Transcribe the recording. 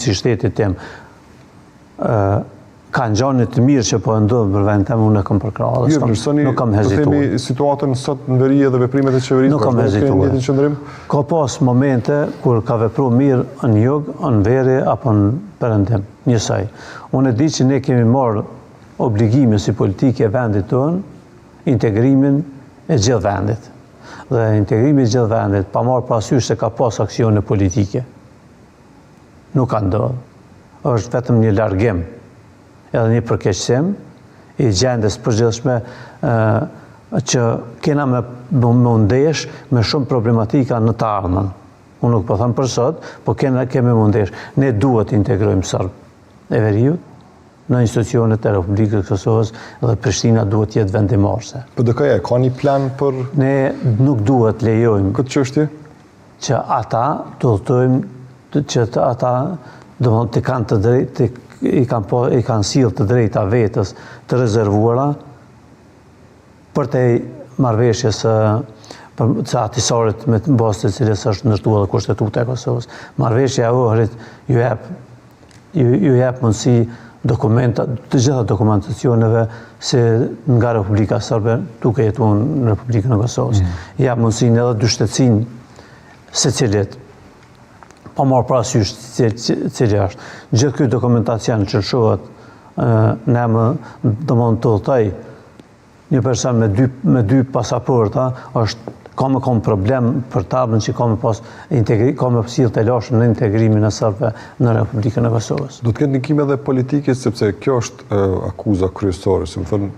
Si shtetit tim kanë gjanit të mirë që po ndodhë për vend tem, unë e kam përkrahë. Nuk kam hezituar. Themi situatën sot në veri dhe veprimet e qeverisë. Nuk kam hezituar. Ka pas momente kur ka vepruar mirë në jug, në veri apo në perëndim, njësoj. Unë e di që ne kemi marrë obligime si politike e vendit tonë, integrimin e gjithë vendit. Dhe integrimi i gjithë vendit, pa marrë parasysh se ka pas aksione politike. Nuk ka ndodhë. Është vetëm një largim, edhe një përkeqësim i gjendjes përgjithshme që kena me mundesh me shumë problematika në të ardhmen. Unë nuk po them për sot, po kemi mundesh. Ne duhet të integrojmë Serbë e veriut në institucionet e Republikës së Kosovës dhe Prishtina duhet të jetë vendimarrëse. PDK-ja ka një plan për ne nuk duhet lejojmë këtë çështje që ata të udhtojmë që ata të kanë të drejtë, i kanë sjellë të drejta vetës të rezervuara për të marrëveshjes së atisarit me bazë të cilës është ndërtuar dhe Kushtetuta e Kosovës. Marrëveshja e Ohrit ju jep mundësi të gjitha dokumentacioneve se nga Republika Serbe duke jetuar në Republikën e Kosovës. Jep mundësinë edhe dyshtetësinë secilit pa marrë parasysh cili është. Gjithë ky dokumentacion që shohet ne do mund të udhëtoj një person me dy pasaporta ka me problem për të ardhmen që ka me sjellë të lashën në integrimin e serbëve në Republikën e Kosovës. Do të ketë ndikim edhe politike sepse kjo është akuza kryesore, si më thënë